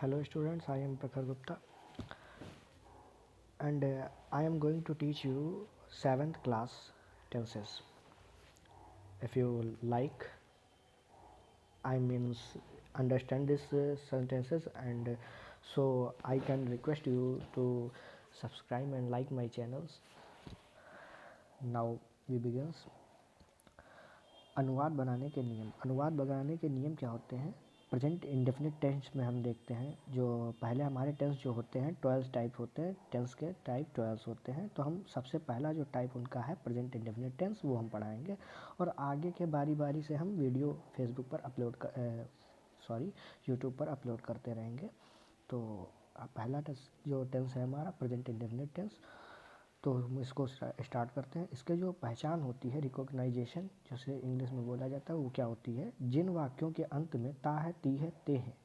Hello students, I am Prakhar Gupta and I am going to teach you 7th class tenses. If you like, I means understand these sentences and so I can request you to subscribe and like my channels. Now we begins. अनुवाद बनाने के नियम क्या होते हैं? Present indefinite tense में हम देखते हैं जो पहले हमारे टेंस जो होते हैं 12 टाइप होते हैं, टेंस के टाइप 12 होते हैं। तो हम सबसे पहला जो टाइप उनका है प्रेजेंट इंडेफिनिट टेंस, वो हम पढ़ाएंगे और आगे के बारी बारी से हम वीडियो फेसबुक पर यूट्यूब पर अपलोड करते रहेंगे। तो पहला जो टेंस है हमारा प्रेजेंट इंडेफिनिट टेंस, तो हम इसको स्टार्ट करते हैं। इसके जो पहचान होती है रिकॉग्नाइजेशन, जैसे इंग्लिश में बोला जाता है, वो क्या होती है? जिन वाक्यों के अंत में ता है, ती है, ते हैं,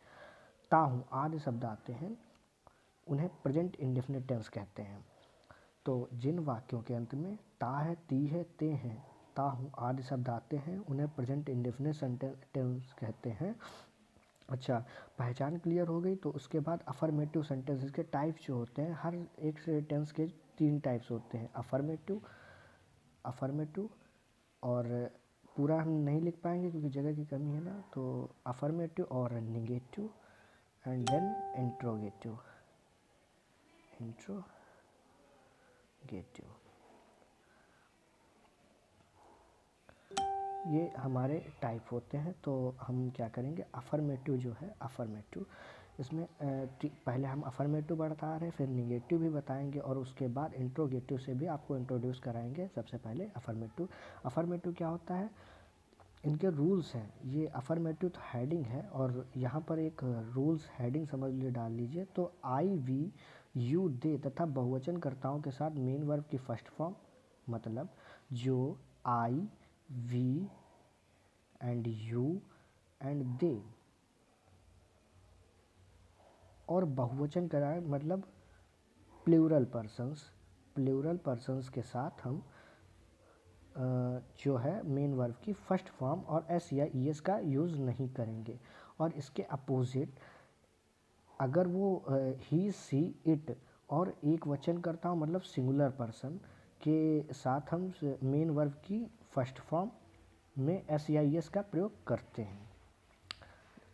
ता हूँ आदि शब्द आते हैं उन्हें प्रेजेंट इंडेफिनिट टेंस कहते हैं। तो जिन वाक्यों के अंत में ता है, ती है, ते हैं, ता हूँ आदि शब्द आते हैं उन्हें प्रेजेंट इंडेफिनिट टेंस कहते हैं। अच्छा, पहचान क्लियर हो गई। तो उसके बाद अफर्मेटिव सेंटेंसेस के टाइप्स जो होते हैं, हर एक से टेंस के 3 टाइप्स होते हैं, अफर्मेटिव और पूरा हम नहीं लिख पाएंगे क्योंकि जगह की कमी है ना। तो अफर्मेटिव और निगेटिव एंड देन इंट्रोगेटिव। ये हमारे टाइप होते हैं। तो हम क्या करेंगे, अफर्मेटिव जो है, अफर्मेटिव इसमें पहले हम अफर्मेटिव बता रहे हैं, फिर निगेटिव भी बताएंगे और उसके बाद इंट्रोगेटिव से भी आपको इंट्रोड्यूस कराएंगे। सबसे पहले अफर्मेटिव क्या होता है, इनके रूल्स हैं। ये अफर्मेटिव तो हेडिंग है और यहाँ पर एक रूल्स हेडिंग समझ लीजिए, डाल लीजिए। तो आई, वी, यू, दे तथा बहुवचनकर्ताओं के साथ मेन वर्ब की फर्स्ट फॉर्म, मतलब जो I, we and you and they और बहुवचन कराए मतलब प्लूरल पर्सन्स के साथ हम जो है मेन वर्ब की फर्स्ट फॉर्म और एस या ई एस का यूज़ नहीं करेंगे। और इसके अपोजिट अगर वो ही, सी, इट और एक वचन करता हूँ मतलब सिंगुलर पर्सन के साथ हम मेन वर्ब की फर्स्ट फॉर्म में एस या ई एस का प्रयोग करते हैं।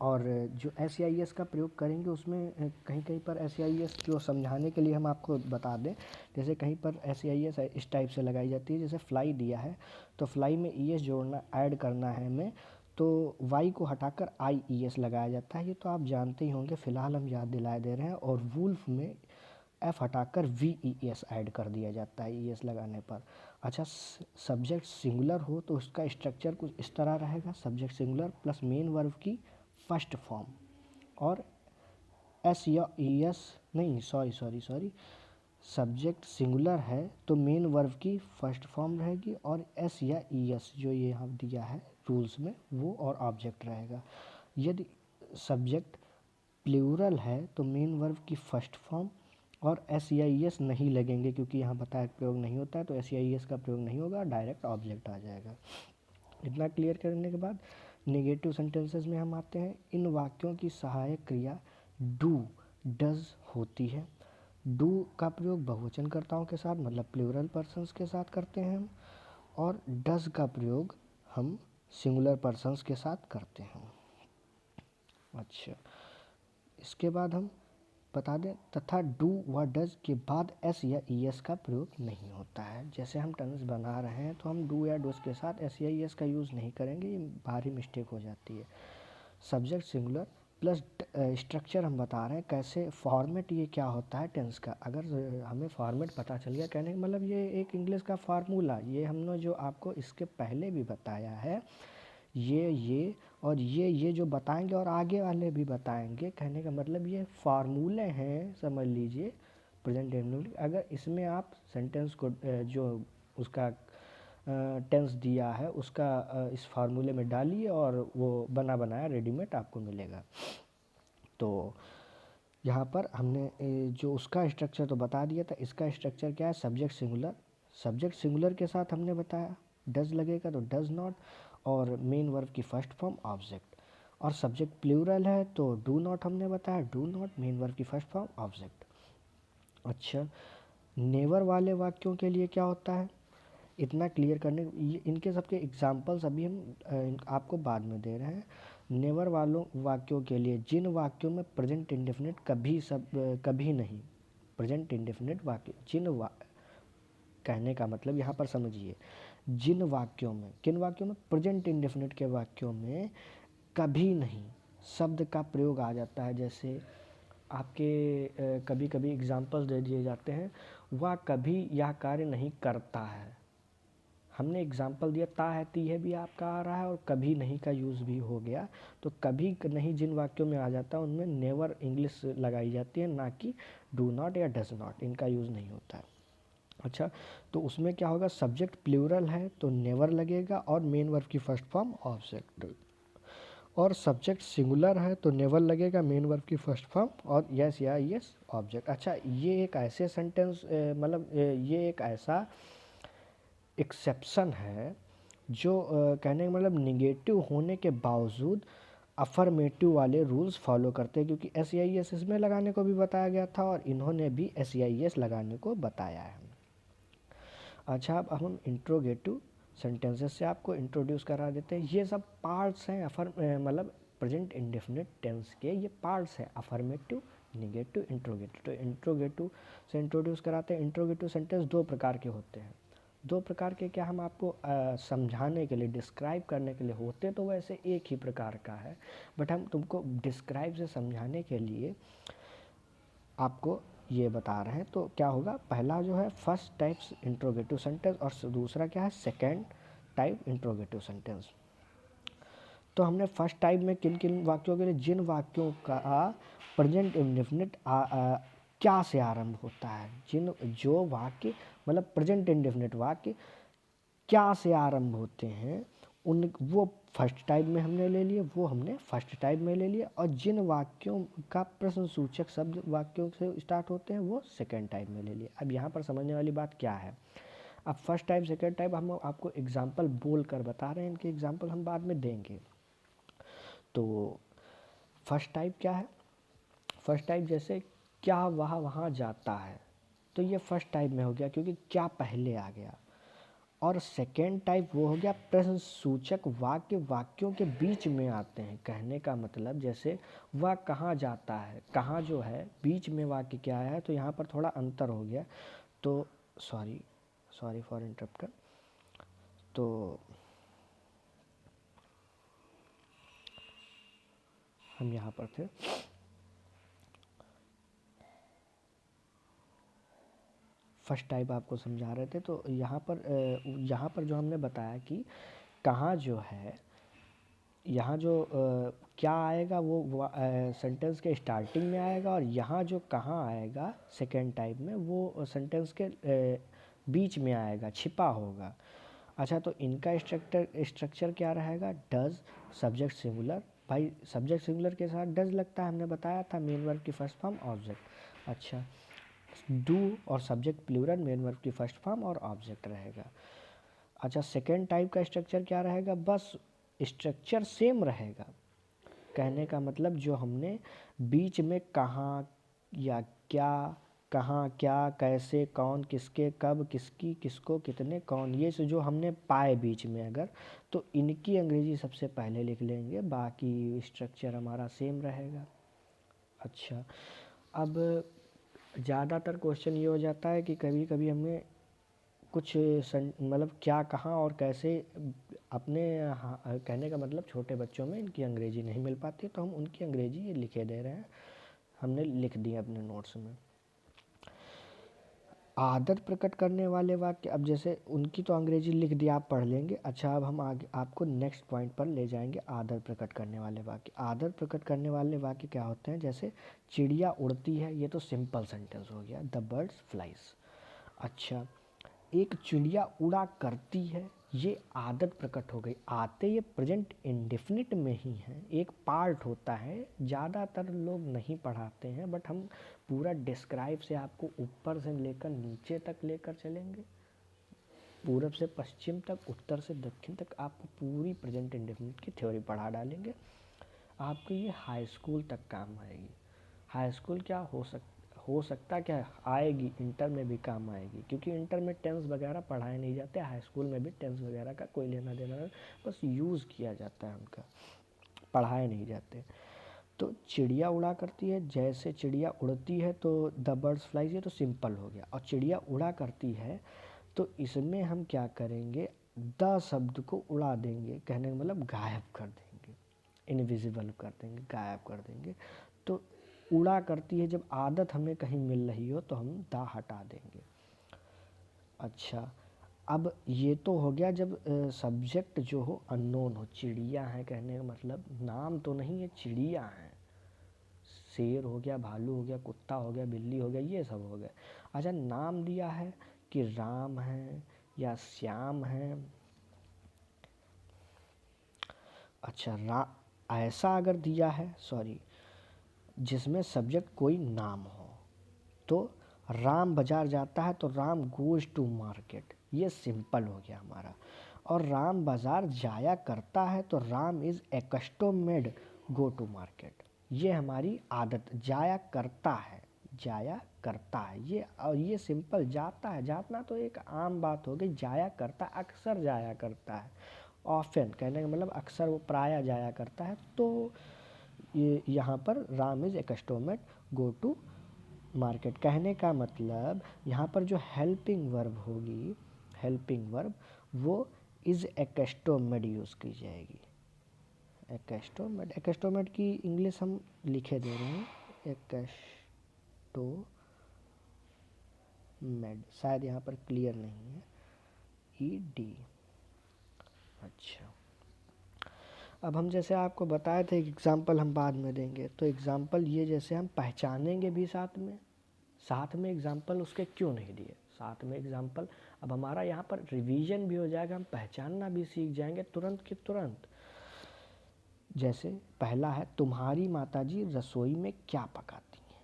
और जो एस या ई एस का प्रयोग करेंगे उसमें कहीं कहीं पर एस या ई एस जो समझाने के लिए हम आपको बता दें, जैसे कहीं पर एस या ई एस इस टाइप से लगाई जाती है। जैसे फ्लाई दिया है तो फ्लाई में ई एस जोड़ना, ऐड करना है हमें, तो वाई को हटाकर आई ई एस लगाया जाता है। ये तो आप जानते ही होंगे, फ़िलहाल हम याद दिला दे रहे हैं। और वुल्फ में एफ हटाकर वी ई एस ऐड कर दिया जाता है ई एस लगाने पर। अच्छा, सब्जेक्ट सिंगुलर हो तो उसका स्ट्रक्चर कुछ इस तरह रहेगा, subject singular plus main verb की फर्स्ट फॉर्म और एस या ई एस नहीं, सॉरी, सब्जेक्ट सिंगुलर है तो मेन वर्ब की फर्स्ट फॉर्म रहेगी और एस या ई एस जो ये यहाँ दिया है रूल्स में वो और ऑब्जेक्ट रहेगा। यदि सब्जेक्ट प्लूरल है तो मेन वर्ब की फर्स्ट फॉर्म और एस या ई एस नहीं लगेंगे क्योंकि यहाँ बताया प्रयोग नहीं होता है, तो एस या ई एस का प्रयोग नहीं होगा, डायरेक्ट ऑब्जेक्ट आ जाएगा। इतना क्लियर करने के बाद नेगेटिव सेंटेंसेस में हम आते हैं। इन वाक्यों की सहायक क्रिया डू, डज होती है। डू का प्रयोग बहुवचनकर्ताओं के साथ मतलब प्लूरल पर्सन्स के साथ करते हैं हम, और डज का प्रयोग हम सिंगुलर पर्सन्स के साथ करते हैं। अच्छा, इसके बाद हम बता दें तथा डू व डज के बाद एस या ई एस का प्रयोग नहीं होता है। जैसे हम टेंस बना रहे हैं तो हम डू या डज के साथ एस या ई एस का यूज़ नहीं करेंगे, ये भारी मिस्टेक हो जाती है। सब्जेक्ट सिंगुलर प्लस स्ट्रक्चर हम बता रहे हैं कैसे, फॉर्मेट ये क्या होता है टेंस का। अगर हमें फॉर्मेट पता चल गया, कहने का मतलब ये एक इंग्लिश का फार्मूला, ये हमने जो आपको इसके पहले भी बताया है, ये और ये जो बताएंगे और आगे वाले भी बताएंगे। कहने का मतलब ये फार्मूले हैं, समझ लीजिए प्रेजेंट इंडेफिनिट। अगर इसमें आप सेंटेंस को जो उसका टेंस दिया है उसका इस फार्मूले में डालिए और वो बना बनाया रेडीमेड आपको मिलेगा। तो यहाँ पर हमने जो उसका स्ट्रक्चर तो बता दिया था, इसका स्ट्रक्चर क्या है, सब्जेक्ट सिंगुलर के साथ हमने बताया डज लगेगा तो डज नॉट, और मेन वर्ब की फर्स्ट फॉर्म ऑब्जेक्ट। और सब्जेक्ट प्लूरल है तो डू नॉट हमने बताया, डू नॉट मेन वर्ब की फर्स्ट फॉर्म ऑब्जेक्ट। अच्छा, नेवर वाले वाक्यों के लिए क्या होता है, इतना क्लियर करने इनके सबके एग्जाम्पल्स अभी हम आपको बाद में दे रहे हैं। नेवर वालों वाक्यों के लिए जिन वाक्यों में प्रेजेंट इंडेफिनिट कभी नहीं, प्रेजेंट इंडेफिनिट वाक्य कहने का मतलब यहाँ पर समझिए, जिन वाक्यों में, किन वाक्यों में, प्रेजेंट इंडेफिनिट के वाक्यों में कभी नहीं शब्द का प्रयोग आ जाता है। जैसे आपके कभी कभी एग्जाम्पल्स दे दिए जाते हैं, वह कभी यह कार्य नहीं करता है। हमने एग्जाम्पल दिया, ता है ती है भी आपका आ रहा है और कभी नहीं का यूज़ भी हो गया। तो कभी नहीं जिन वाक्यों में आ जाता है उनमें नेवर इंग्लिश लगाई जाती है, ना कि डू नॉट या डज नॉट, इनका यूज़ नहीं होता है। अच्छा, तो उसमें क्या होगा, सब्जेक्ट प्लूरल है तो नेवर लगेगा और मेन वर्ब की फर्स्ट फॉर्म ऑब्जेक्ट, और सब्जेक्ट सिंगुलर है तो नेवर लगेगा, मेन वर्ब की फर्स्ट फॉर्म और यस या यस ऑब्जेक्ट। अच्छा, ये एक ऐसे सेंटेंस मतलब ये एक ऐसा एक्सेप्शन है जो कहने का मतलब निगेटिव होने के बावजूद अफर्मेटिव वाले रूल्स फॉलो करते हैं, क्योंकि एस आई एस इसमें लगाने को भी बताया गया था और इन्होंने भी एस आई एस लगाने को बताया है। अच्छा, अब हम इंट्रोगेटिव सेंटेंसेस से आपको इंट्रोड्यूस करा देते हैं। ये सब पार्ट्स हैं मतलब प्रेजेंट इंडेफिनिट टेंस के, ये पार्ट्स हैं अफर्मेटिव, निगेटिव, इंट्रोगेटिव। तो इंट्रोगेटिव से इंट्रोड्यूस कराते हैं। इंट्रोगेटिव सेंटेंस दो प्रकार के होते हैं। दो प्रकार के क्या, हम आपको समझाने के लिए, डिस्क्राइब करने के लिए, होते तो वैसे एक ही प्रकार का है, बट हम तुमको डिस्क्राइब से समझाने के लिए आपको ये बता रहे हैं। तो क्या होगा, पहला जो है फर्स्ट टाइप्स इंट्रोगेटिव सेंटेंस और दूसरा क्या है, सेकेंड टाइप इंट्रोगेटिव सेंटेंस। तो हमने फर्स्ट टाइप में किन किन वाक्यों के लिए, जिन वाक्यों का प्रेजेंट इंडेफिनिट क्या से आरंभ होता है, जो वाक्य मतलब प्रेजेंट इंडेफिनिट वाक्य क्या से आरंभ होते हैं, उन वो फर्स्ट टाइप में हमने ले लिए, वो हमने फर्स्ट टाइप में ले लिया। और जिन वाक्यों का प्रश्न सूचक शब्द वाक्यों से स्टार्ट होते हैं वो सेकेंड टाइप में ले लिए। अब यहाँ पर समझने वाली बात क्या है, अब फर्स्ट टाइप सेकेंड टाइप हम आपको एग्जाम्पल बोल कर बता रहे हैं, इनके एग्जाम्पल हम बाद में देंगे। तो फर्स्ट टाइप क्या है, फर्स्ट टाइप जैसे क्या वह वहाँ जाता है, तो ये फर्स्ट टाइप में हो गया क्योंकि क्या पहले आ गया। और सेकेंड टाइप वो हो गया प्रश्न सूचक वाक्य वाक्यों के बीच में आते हैं। कहने का मतलब जैसे वह कहाँ जाता है, कहाँ जो है बीच में वाक्य क्या है, तो यहाँ पर थोड़ा अंतर हो गया। तो सॉरी फॉर इंटरप्टर। तो हम यहाँ पर थे, फर्स्ट टाइप आपको समझा रहे थे। तो यहाँ पर जो हमने बताया कि कहाँ जो है, यहाँ जो क्या आएगा वो सेंटेंस के स्टार्टिंग में आएगा, और यहाँ जो कहाँ आएगा सेकेंड टाइप में वो सेंटेंस के बीच में आएगा, छिपा होगा। अच्छा, तो इनका स्ट्रक्चर क्या रहेगा, डज सब्जेक्ट सिंगुलर, भाई सब्जेक्ट सिंगुलर के साथ डज लगता है, हमने बताया था, मेन वर्ब की फर्स्ट फॉर्म ऑब्जेक्ट। अच्छा, डू और सब्जेक्ट प्लूरल, मेन वर्ब की फर्स्ट फॉर्म और ऑब्जेक्ट रहेगा। अच्छा, सेकेंड टाइप का स्ट्रक्चर क्या रहेगा, बस स्ट्रक्चर सेम रहेगा। कहने का मतलब जो हमने बीच में कहाँ या क्या, कहाँ क्या, कैसे, कौन, किसके, कब, किसकी, किसको, कितने, कौन, ये से जो हमने पाए बीच में अगर, तो इनकी अंग्रेजी सबसे पहले लिख लेंगे, बाकी स्ट्रक्चर हमारा सेम रहेगा। अच्छा, अब ज़्यादातर क्वेश्चन ये हो जाता है कि कभी कभी हमें कुछ मतलब क्या, कहाँ और कैसे अपने कहने का मतलब छोटे बच्चों में इनकी अंग्रेजी नहीं मिल पाती, तो हम उनकी अंग्रेजी ये लिखे दे रहे हैं, हमने लिख दिया अपने नोट्स में। आदत प्रकट करने वाले वाक्य, अब जैसे उनकी तो अंग्रेजी लिख दिया, आप पढ़ लेंगे। अच्छा, अब हम आगे आपको नेक्स्ट पॉइंट पर ले जाएंगे, आदत प्रकट करने वाले वाक्य। आदत प्रकट करने वाले वाक्य क्या होते हैं, जैसे चिड़िया उड़ती है, ये तो सिंपल सेंटेंस हो गया, द बर्ड्स फ्लाइज। अच्छा, एक चिड़िया उड़ा करती है, ये आदत प्रकट हो गई। आते ये प्रेजेंट इंडेफिनिट में ही है, एक पार्ट होता है, ज़्यादातर लोग नहीं पढ़ाते हैं, बट हम पूरा डिस्क्राइब से आपको ऊपर से लेकर नीचे तक लेकर चलेंगे, पूरब से पश्चिम तक, उत्तर से दक्षिण तक आपको पूरी प्रेजेंट इंडेफिनिट की थ्योरी पढ़ा डालेंगे। आपको ये हाई स्कूल तक काम आएगी। हाई स्कूल क्या हो सकता क्या है, आएगी, इंटर में भी काम आएगी, क्योंकि इंटर में टेंस वगैरह पढ़ाए नहीं जाते, हाई स्कूल में भी टेंस वगैरह का कोई लेना देना नहीं, बस यूज़ किया जाता है उनका, पढ़ाए नहीं जाते। तो चिड़िया उड़ा करती है, जैसे चिड़िया उड़ती है तो द बर्ड्स फ्लाइज, ये तो सिंपल हो गया। और चिड़िया उड़ा करती है तो इसमें हम क्या करेंगे, द शब्द को उड़ा देंगे, कहने का मतलब गायब कर देंगे, इनविजिबल कर देंगे, गायब कर देंगे। तो उड़ा करती है, जब आदत हमें कहीं मिल रही हो तो हम दा हटा देंगे। अच्छा, अब ये तो हो गया जब सब्जेक्ट जो हो अननोन हो, चिड़िया है कहने का मतलब नाम तो नहीं है, चिड़िया है, शेर हो गया, भालू हो गया, कुत्ता हो गया, बिल्ली हो गया, ये सब हो गया। अच्छा, नाम दिया है कि राम है या श्याम है। अच्छा, ऐसा अगर दिया है, सॉरी, जिसमें सब्जेक्ट कोई नाम हो, तो राम बाजार जाता है तो राम गोज टू मार्केट, ये सिंपल हो गया हमारा। और राम बाजार जाया करता है तो Ram is accustomed go to market, ये हमारी आदत, जाया करता है, जाया करता है, ये और ये सिंपल, जाता है, जातना तो एक आम बात हो गई, जाया करता, अक्सर जाया करता है, ऑफन कहने का मतलब अक्सर, वो प्रायः जाया करता है। तो ये यहाँ पर Ram is accustomed go to market, कहने का मतलब यहाँ पर जो हेल्पिंग वर्ब होगी, हेल्पिंग वर्ब, वो इज़ एक्स्टोमेड यूज़ की जाएगी। एक्स्टोमेड, एक्स्टोमेड की इंग्लिश हम लिखे दे रहे हैं, एक्स्टोमेड, शायद यहाँ पर क्लियर नहीं है, ई डी। अच्छा, अब हम जैसे आपको बताए थे एग्जाम्पल हम बाद में देंगे, तो एग्जाम्पल ये जैसे हम पहचानेंगे भी साथ में एग्जाम्पल उसके क्यों नहीं दिए, साथ में एग्जाम्पल, अब हमारा यहाँ पर रिवीजन भी हो जाएगा, हम पहचानना भी सीख जाएंगे तुरंत की तुरंत। जैसे पहला है, तुम्हारी माताजी रसोई में क्या पकाती हैं,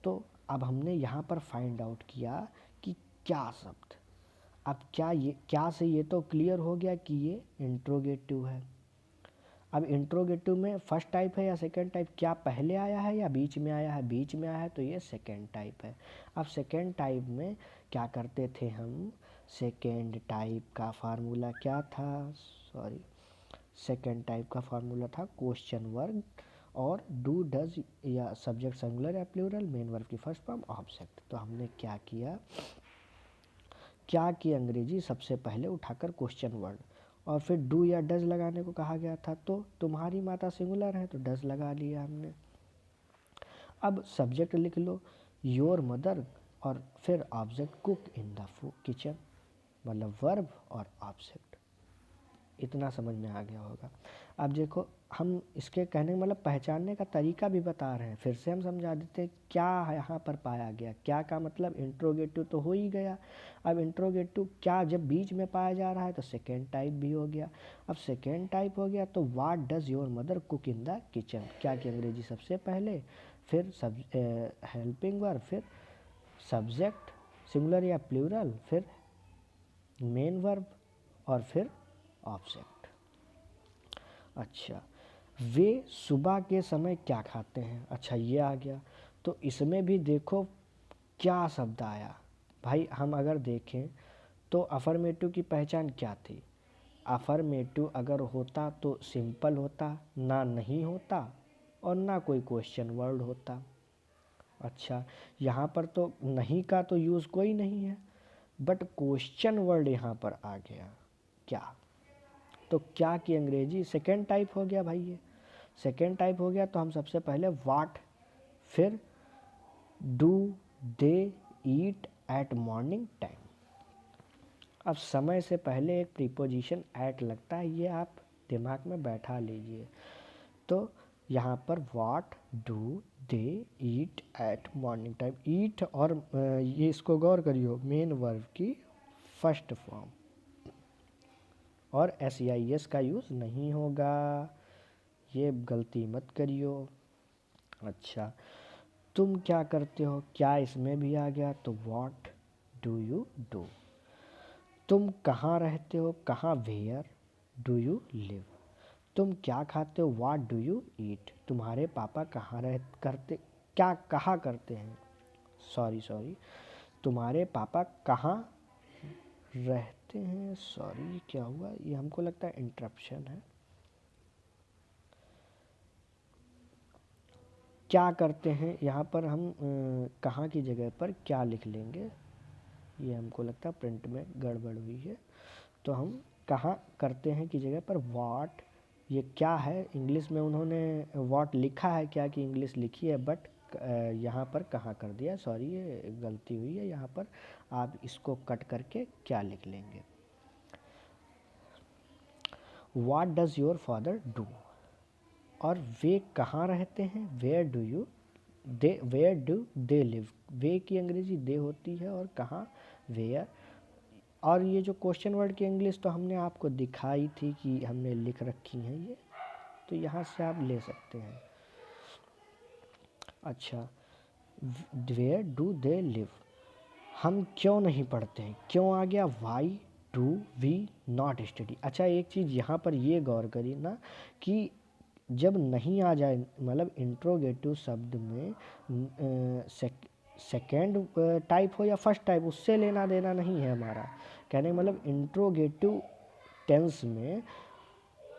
तो अब हमने यहाँ पर फाइंड आउट किया कि क्या शब्द, अब क्या से ये तो क्लियर हो गया कि ये इंट्रोगेटिव है। अब इंट्रोगेटिव में फर्स्ट टाइप है या सेकंड टाइप, क्या पहले आया है या बीच में आया है, बीच में आया है तो ये सेकंड टाइप है। अब सेकंड टाइप में क्या करते थे हम, सेकंड टाइप का फार्मूला क्या था, सॉरी, सेकंड टाइप का फार्मूला था क्वेश्चन वर्ड और डू डज या सब्जेक्ट सिंगुलर या प्लूरल, मेन वर्ब की फर्स्ट फॉर्म, ऑब्जेक्ट। तो हमने क्या किया, क्या की अंग्रेजी सबसे पहले उठाकर क्वेश्चन वर्ड, और फिर डू या डज लगाने को कहा गया था, तो तुम्हारी माता सिंगुलर है तो डज लगा लिया हमने। अब सब्जेक्ट लिख लो, योर मदर, और फिर object cook in the kitchen, मतलब वर्ब और ऑब्जेक्ट। इतना समझ में आ गया होगा। अब देखो, हम इसके कहने का मतलब पहचानने का तरीका भी बता रहे हैं, फिर से हम समझा देते हैं क्या यहाँ पर पाया गया, क्या का मतलब इंट्रोगेटिव तो हो ही गया। अब इंट्रोगेटिव क्या जब बीच में पाया जा रहा है तो सेकेंड टाइप भी हो गया। अब सेकेंड टाइप हो गया तो what does your mother cook in the kitchen, क्या की अंग्रेजी सबसे पहले, फिर हेल्पिंग वर्ब, फिर सब्जेक्ट सिंगुलर या प्लूरल, फिर मेन वर्ब और फिर ऑब्जेक्ट। अच्छा, वे सुबह के समय क्या खाते हैं, अच्छा ये आ गया। तो इसमें भी देखो क्या शब्द आया भाई, हम अगर देखें तो अफर्मेटिव की पहचान क्या थी, अफर्मेटिव अगर होता तो सिंपल होता, ना नहीं होता और ना कोई क्वेश्चन वर्ड होता। अच्छा, यहाँ पर तो नहीं का तो यूज़ कोई नहीं है, बट क्वेश्चन वर्ड यहाँ पर आ गया, क्या, तो क्या की अंग्रेजी सेकेंड टाइप हो गया भाई, ये सेकेंड टाइप हो गया। तो हम सबसे पहले व्हाट, फिर do they eat at morning time. अब समय से पहले एक प्रीपोजिशन एट लगता है, ये आप दिमाग में बैठा लीजिए। तो यहाँ पर what do they eat at morning time, eat और ये इसको गौर करियो, मेन वर्ब की फर्स्ट फॉर्म, और SEIS का यूज़ नहीं होगा, ये गलती मत करियो। अच्छा, तुम क्या करते हो, क्या इसमें भी आ गया, तो व्हाट डू यू डू। तुम कहाँ रहते हो, कहाँ, वेयर डू यू लिव। तुम क्या खाते हो, व्हाट डू यू ईट। तुम्हारे पापा क्या कहा करते हैं, सॉरी, तुम्हारे पापा कहाँ रहते हैं, सॉरी क्या हुआ, ये हमको लगता है इंटरप्शन है। क्या करते हैं, यहाँ पर हम कहाँ की जगह पर क्या लिख लेंगे, ये हमको लगता है प्रिंट में गड़बड़ हुई है। तो हम कहाँ करते हैं की जगह पर व्हाट, ये क्या है, इंग्लिश में उन्होंने व्हाट लिखा है, क्या की इंग्लिश लिखी है, बट यहाँ पर कहाँ कर दिया, सॉरी ये गलती हुई है। यहाँ पर आप इसको कट करके क्या लिख लेंगे, what does your father do. और वे कहाँ रहते हैं, वेयर डू दे लिव। वे की अंग्रेजी दे होती है और कहाँ वेयर। और ये जो क्वेश्चन वर्ड की इंग्लिश तो हमने आपको दिखाई थी कि हमने लिख रखी हैं ये, तो यहाँ से आप ले सकते हैं। अच्छा, वेयर डू दे लिव, हम क्यों नहीं पढ़ते हैं, क्यों आ गया, why do we not study. अच्छा एक चीज़ यहाँ पर ये गौर करिए ना कि जब नहीं आ जाए, मतलब इंट्रोगेटिव शब्द में सेकेंड टाइप हो या फर्स्ट टाइप, उससे लेना देना नहीं है हमारा। कहने का मतलब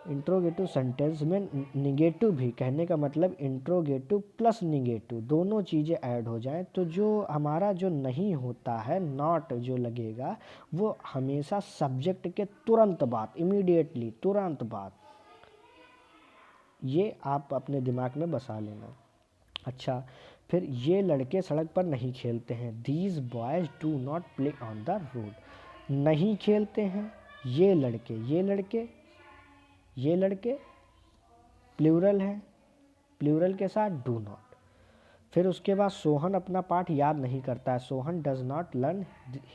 इंट्रोगेटिव सेंटेंस में निगेटिव भी, कहने का मतलब इंट्रोगेटिव प्लस निगेटिव दोनों चीज़ें ऐड हो जाएं, तो जो हमारा जो नहीं होता है, नॉट जो लगेगा, वो हमेशा सब्जेक्ट के तुरंत बाद, इमीडिएटली तुरंत बाद। ये आप अपने दिमाग में बसा लेना। अच्छा, फिर ये लड़के सड़क पर नहीं खेलते हैं, these boys do not play on the road. नहीं खेलते हैं, ये लड़के प्लूरल है, प्लूरल के साथ डू नॉट। फिर उसके बाद सोहन अपना पाठ याद नहीं करता है, Sohan does not learn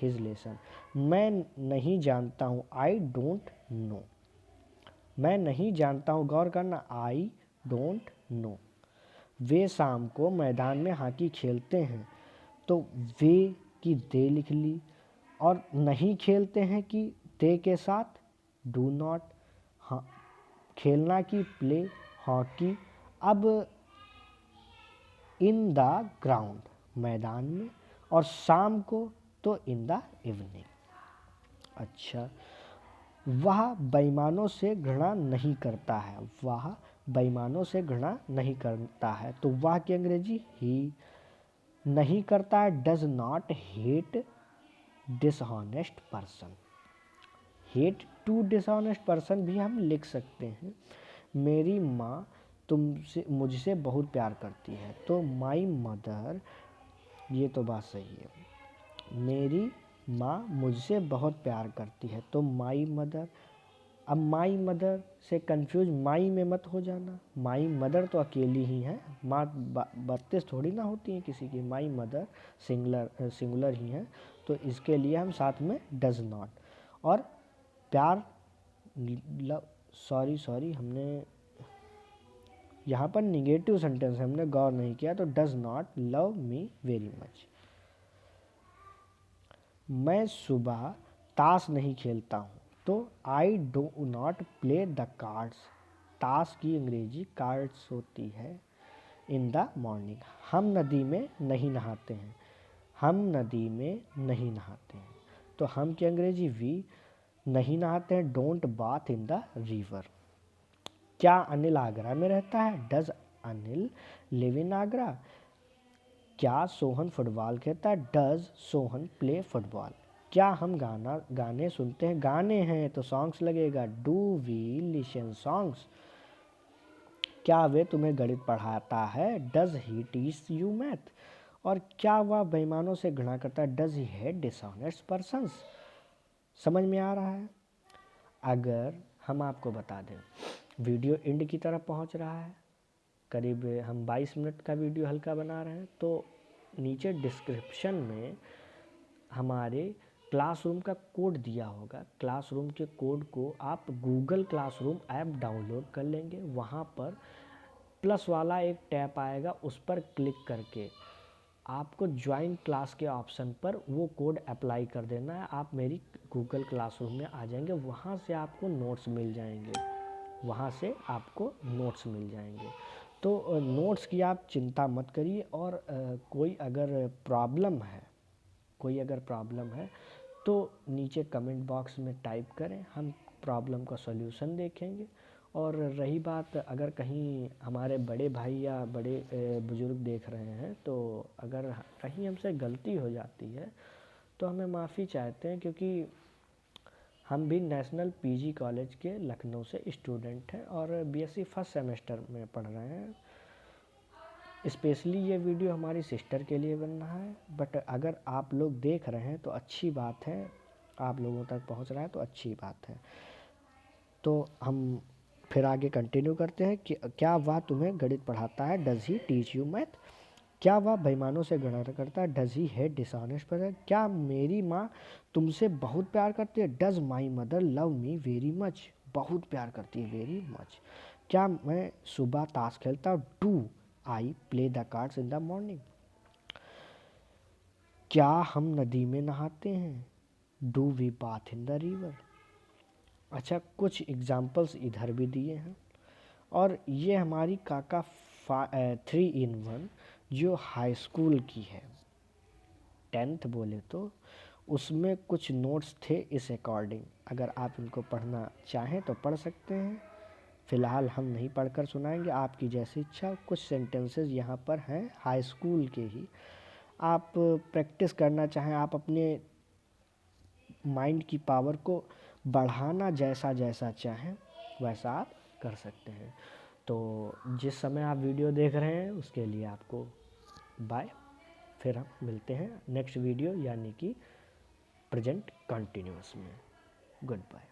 his lesson. मैं नहीं जानता हूँ, आई डोंट नो। मैं नहीं जानता हूँ, गौर करना, आई डोंट नो। वे शाम को मैदान में हॉकी खेलते हैं, तो वे की दे लिख ली। और नहीं खेलते हैं कि दे के साथ डू नॉट। हाँ, खेलना की प्ले, हॉकी। अब इन द ग्राउंड, मैदान में, और शाम को तो इन द इवनिंग। अच्छा, वह बेईमानों से घृणा नहीं करता है, वह बेईमानों से घृणा नहीं करता है, तो वह की अंग्रेजी ही। नहीं करता है, does not hate dishonest person. Hate to dishonest person भी हम लिख सकते हैं। मेरी माँ मुझसे बहुत प्यार करती है, तो माई मदर, ये तो बात सही है, मेरी माँ मुझसे बहुत प्यार करती है, तो माई मदर। अब माई मदर से कंफ्यूज माई में मत हो जाना, माई मदर तो अकेली ही है, माँ 32 थोड़ी ना होती हैं किसी की, माई मदर सिंगुलर ही है, तो इसके लिए हम साथ में डज नॉट। और प्यार, सॉरी हमने यहाँ पर निगेटिव सेंटेंस हमने गौर नहीं किया, तो does not love me very much. मैं सुबह ताश नहीं खेलता हूँ, तो I do not play the cards. ताश की अंग्रेजी कार्ड्स होती है। इन द मॉर्निंग, हम नदी में नहीं नहाते हैं, हम नदी में नहीं नहाते हैं, तो हम की अंग्रेजी वी। नहीं नहाते हैं, don't bath in the river. क्या अनिल आगरा में रहता है, does Anil live in Agra. क्या सोहन फुटबॉल खेलता है, डज सोहन प्ले फुटबॉल। क्या हम गाने सुनते हैं, गाने हैं तो सॉन्ग्स लगेगा, डू वी लिसन सॉन्ग्स। क्या वे तुम्हें गणित पढ़ाता है, does he teach you math. और क्या वह बेईमानों से घृणा करता है, does he hate dishonest persons. समझ में आ रहा है। अगर हम आपको बता दें, वीडियो एंड की तरफ पहुंच रहा है, करीब हम 22 मिनट का वीडियो हल्का बना रहे हैं, तो नीचे डिस्क्रिप्शन में हमारे क्लासरूम का कोड दिया होगा। क्लासरूम के कोड को आप गूगल क्लासरूम ऐप डाउनलोड कर लेंगे, वहाँ पर प्लस वाला एक टैब आएगा, उस पर क्लिक करके आपको ज्वाइन क्लास के ऑप्शन पर वो कोड अप्लाई कर देना है। आप मेरी गूगल क्लासरूम में आ जाएंगे, वहाँ से आपको नोट्स मिल जाएंगे। वहाँ से आपको नोट्स मिल जाएंगे। तो नोट्स की आप चिंता मत करिए, और कोई अगर प्रॉब्लम है तो नीचे कमेंट बॉक्स में टाइप करें, हम प्रॉब्लम का सॉल्यूशन देखेंगे। और रही बात, अगर कहीं हमारे बड़े भाई या बड़े बुज़ुर्ग देख रहे हैं, तो अगर कहीं हमसे गलती हो जाती है तो हमें माफ़ी चाहते हैं, क्योंकि हम भी नेशनल पीजी कॉलेज के लखनऊ से स्टूडेंट हैं और बीएससी फर्स्ट सेमेस्टर में पढ़ रहे हैं। स्पेशली ये वीडियो हमारी सिस्टर के लिए बन रहा है, बट अगर आप लोग देख रहे हैं तो अच्छी बात है, आप लोगों तक पहुंच रहा है तो अच्छी बात है। तो हम फिर आगे कंटिन्यू करते हैं कि क्या वह तुम्हें गणित पढ़ाता है, does he teach you math? क्या वह बेईमानों से गणना करता है, does he hate dishonest person? क्या मेरी माँ तुमसे बहुत प्यार करती है, does my mother love me very much? बहुत प्यार करती है, वेरी मच। क्या मैं सुबह ताश खेलता हूँ, do I play the cards in the morning? क्या हम नदी में नहाते हैं, do we bath in the river? अच्छा, कुछ एग्जाम्पल्स इधर भी दिए हैं। और ये हमारी काका 3 in 1 जो हाई स्कूल की है, 10th बोले तो, उसमें कुछ नोट्स थे इस अकॉर्डिंग। अगर आप इनको पढ़ना चाहें तो पढ़ सकते हैं, फ़िलहाल हम नहीं पढ़कर सुनाएंगे, आपकी जैसी इच्छा। कुछ सेंटेंसेस यहाँ पर हैं हाई स्कूल के ही, आप प्रैक्टिस करना चाहें, आप अपने माइंड की पावर को बढ़ाना जैसा जैसा चाहें वैसा आप कर सकते हैं। तो जिस समय आप वीडियो देख रहे हैं उसके लिए आपको बाय। फिर हम मिलते हैं नेक्स्ट वीडियो यानी कि प्रेजेंट कंटिन्यूअस में। Good bye.